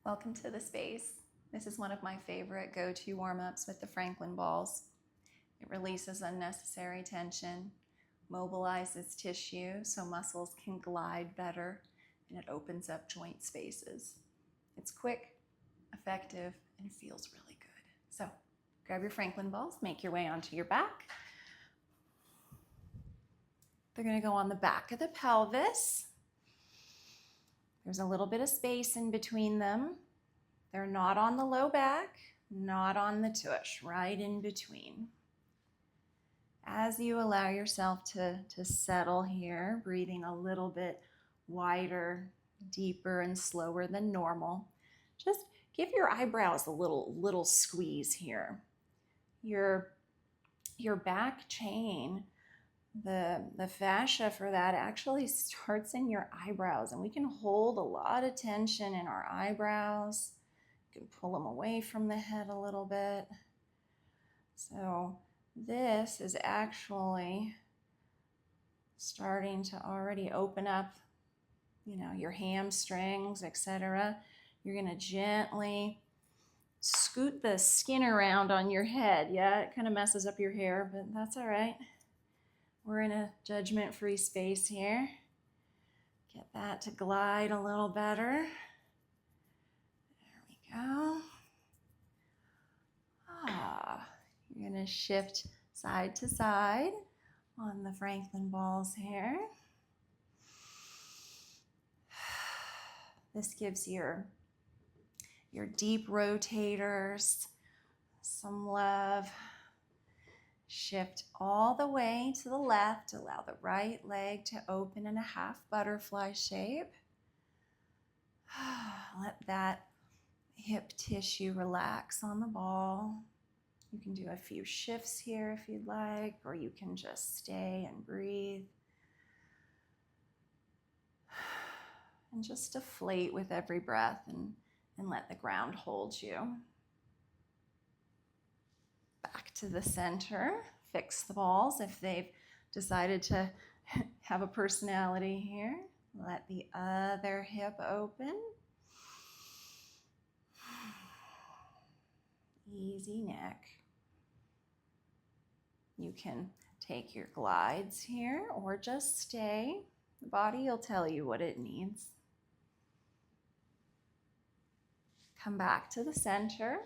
Welcome to the space. This is one of my favorite go-to warm-ups with the Franklin balls. It releases unnecessary tension, mobilizes tissue so muscles can glide better, and it opens up joint spaces. It's quick, effective, and it feels really good. So grab your Franklin balls, make your way onto your back. They're going to go on the back of the pelvis. There's a little bit of space in between them. They're not on the low back, not on the tush, right in between. As you allow yourself to settle here, breathing a little bit wider, deeper, and slower than normal, just give your eyebrows a little squeeze here. Your back chain, the fascia for that actually starts in your eyebrows, and we can hold a lot of tension in our eyebrows. You can pull them away from the head a little bit. So this is actually starting to already open up, your hamstrings, etc. You're going to gently scoot the skin around on your head. Yeah, it kind of messes up your hair, but that's all right. We're in a judgment-free space here. Get that to glide a little better. There we go. You're going to shift side to side on the Franklin balls here. This gives your deep rotators some love. Shift all the way to the left. Allow the right leg to open in a half butterfly shape. Let that hip tissue relax on the ball. You can do a few shifts here if you'd like, or you can just stay and breathe. And just deflate with every breath and let the ground hold you. Back to the center. Fix the balls if they've decided to have a personality here. Let the other hip open. Easy neck. You can take your glides here or just stay. The body will tell you what it needs. Come back to the center.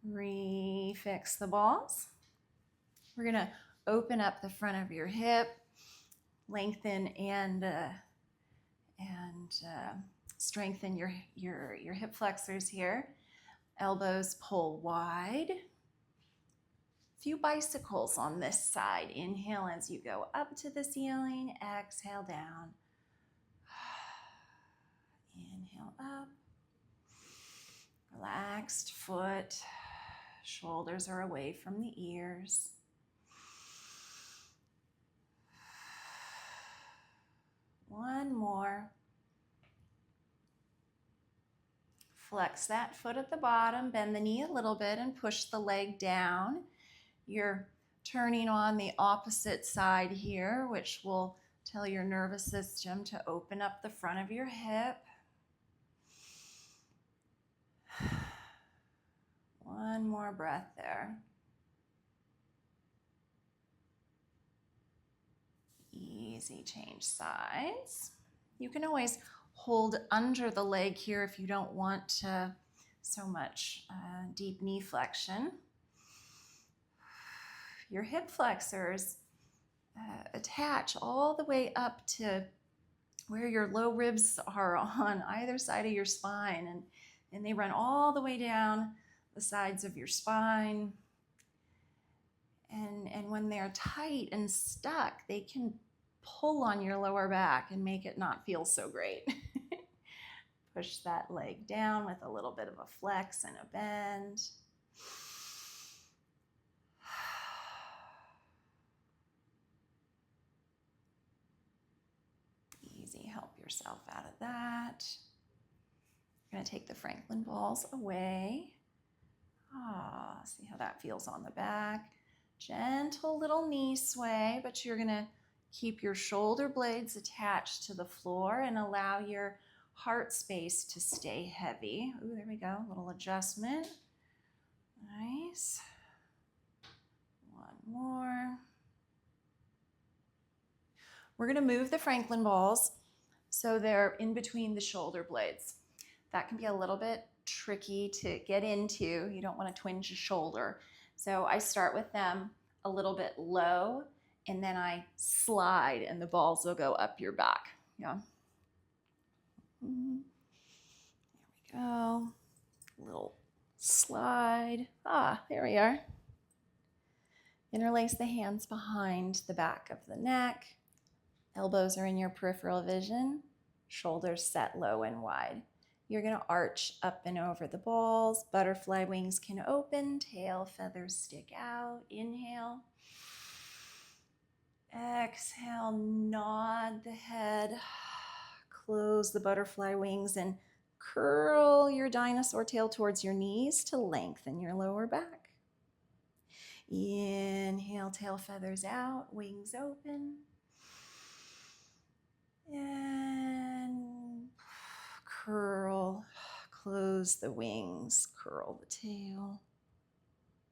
Refix the balls. We're going to open up the front of your hip, lengthen and strengthen your hip flexors here. Elbows pull wide. Few bicycles on this side. Inhale as you go up to the ceiling. Exhale down. Inhale up. Relaxed foot. Shoulders are away from the ears. One more. Flex that foot at the bottom. Bend the knee a little bit and push the leg down. You're turning on the opposite side here, which will tell your nervous system to open up the front of your hip. One more breath there. Easy, change sides. You can always hold under the leg here if you don't want so much deep knee flexion. Your hip flexors attach all the way up to where your low ribs are on either side of your spine, and they run all the way down the sides of your spine. And when they're tight and stuck, they can pull on your lower back and make it not feel so great. Push that leg down with a little bit of a flex and a bend. Easy, help yourself out of that. You're going to take the Franklin balls away. See how that feels on the back. Gentle little knee sway, but you're going to keep your shoulder blades attached to the floor and allow your heart space to stay heavy. Ooh, there we go, a little adjustment. Nice. One more. We're gonna move the Franklin balls so they're in between the shoulder blades. That can be a little bit tricky to get into. You don't want to twinge your shoulder. So I start with them a little bit low, and then I slide and the balls will go up your back. Yeah. There we go. Little slide. There we are. Interlace the hands behind the back of the neck. Elbows are in your peripheral vision. Shoulders set low and wide. You're going to arch up and over the balls. Butterfly wings can open. Tail feathers stick out. Inhale. Exhale. Nod the head. Close the butterfly wings and curl your dinosaur tail towards your knees to lengthen your lower back. Inhale, tail feathers out, wings open. And curl, close the wings, curl the tail.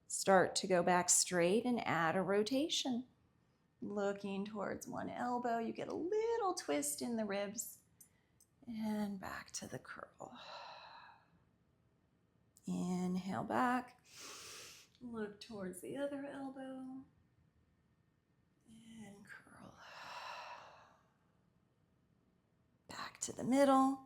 Start to go back straight and add a rotation. Looking towards one elbow, you get a little twist in the ribs. And back to the curl. Inhale back. Look towards the other elbow. And curl. Back to the middle.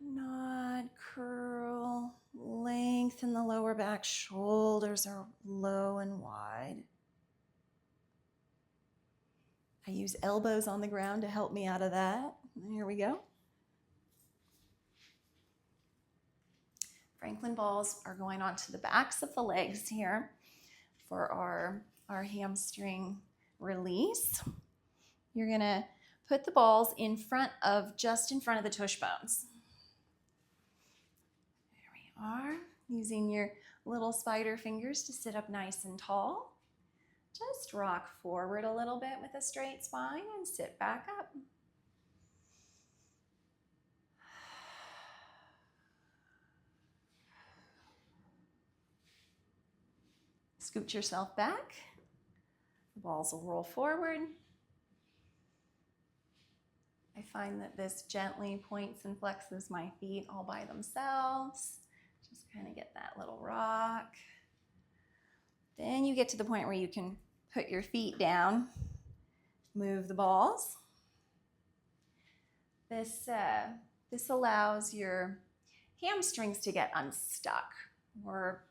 Nod, curl, lengthen the lower back. Shoulders are low and wide. I use elbows on the ground to help me out of that. Here we go. Franklin balls are going onto the backs of the legs here for our hamstring release. You're gonna put the balls just in front of the tush bones. There we are, using your little spider fingers to sit up nice and tall. Just rock forward a little bit with a straight spine and sit back up. Scoot yourself back. The balls will roll forward. I find that this gently points and flexes my feet all by themselves. Just kind of get that little rock. Then you get to the point where you can put your feet down, move the balls. This allows your hamstrings to get unstuck. We're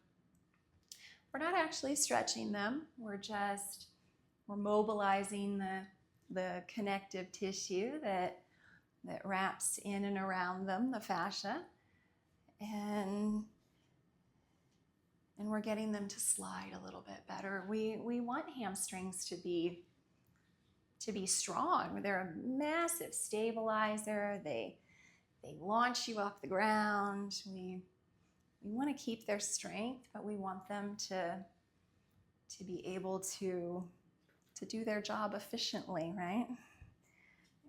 not actually stretching them. We're mobilizing the connective tissue that wraps in and around them, the fascia, and we're getting them to slide a little bit better. We want hamstrings to be strong. They're a massive stabilizer. They launch you off the ground. We want to keep their strength, but we want them to be able to do their job efficiently, right?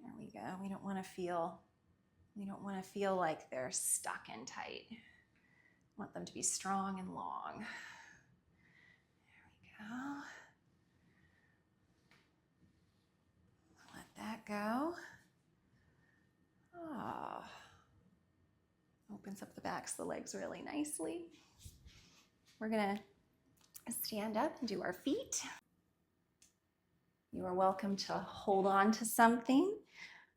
There we go. We don't want to feel like they're stuck and tight. We want them to be strong and long. There we go. Let that go. Opens up the backs of the legs really nicely. We're gonna stand up and do our feet. You are welcome to hold on to something,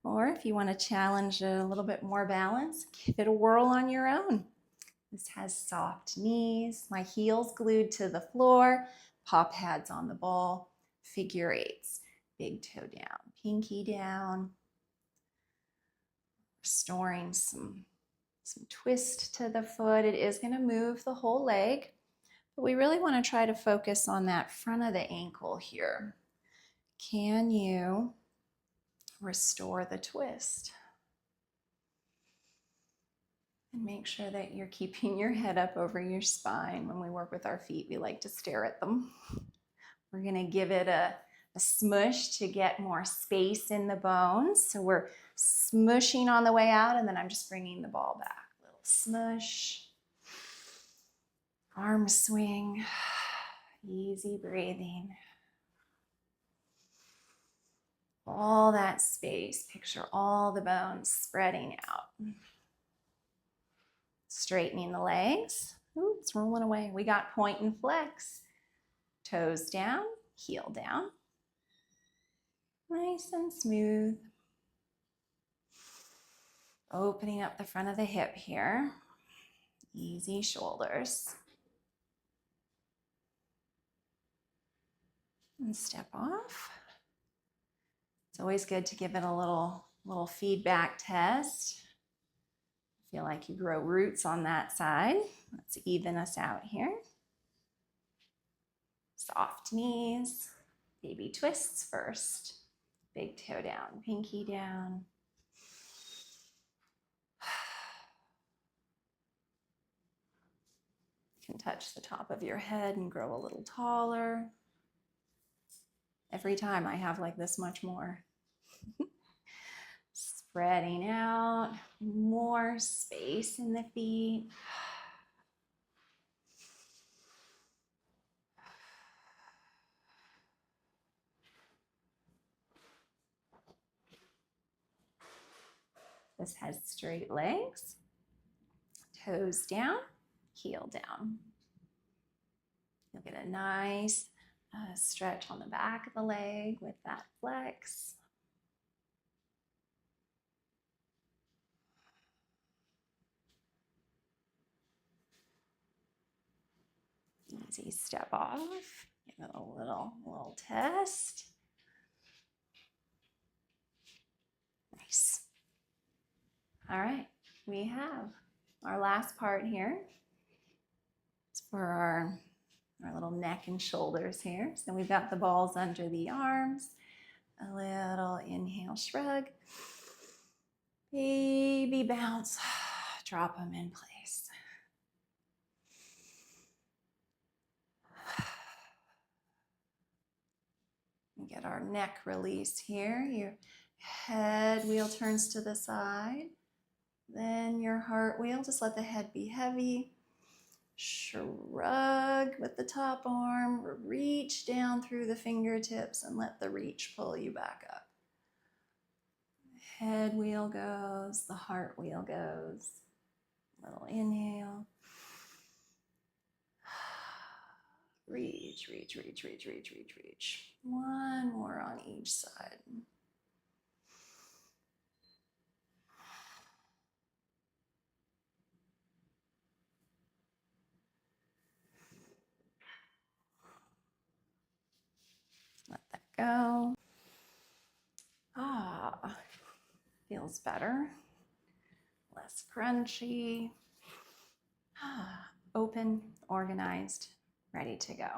or if you want to challenge a little bit more balance, give it a whirl on your own. This has soft knees, my heels glued to the floor, paw pads on the ball, figure eights, big toe down, pinky down, restoring some twist to the foot. It is going to move the whole leg, but we really want to try to focus on that front of the ankle here. Can you restore the twist? And make sure that you're keeping your head up over your spine. When we work with our feet, we like to stare at them. We're going to give it a a smush to get more space in the bones. So we're smushing on the way out, and then I'm just bringing the ball back. Little smush. Arm swing. Easy breathing. All that space. Picture all the bones spreading out. Straightening the legs. Ooh, it's rolling away. We got point and flex. Toes down, heel down. Nice and smooth. Opening up the front of the hip here. Easy shoulders. And step off. It's always good to give it a little feedback test. Feel like you grow roots on that side. Let's even us out here. Soft knees. Baby twists first. Big toe down, pinky down. You can touch the top of your head and grow a little taller. Every time I have like this much more. Spreading out, more space in the feet. This has straight legs, toes down, heel down. You'll get a nice stretch on the back of the leg with that flex. Easy step off. Give it a little test. Nice. All right, we have our last part here. It's for our little neck and shoulders here. So we've got the balls under the arms. A little inhale, shrug. Baby bounce. Drop them in place. We get our neck release here. Your head wheel turns to the side. Then your heart wheel, just let the head be heavy. Shrug with the top arm, reach down through the fingertips and let the reach pull you back up. Head wheel goes, the heart wheel goes. Little inhale. Reach, reach, reach, reach, reach, reach, reach. One more on each side. Let that go. Feels better. Less crunchy. Open, organized, ready to go.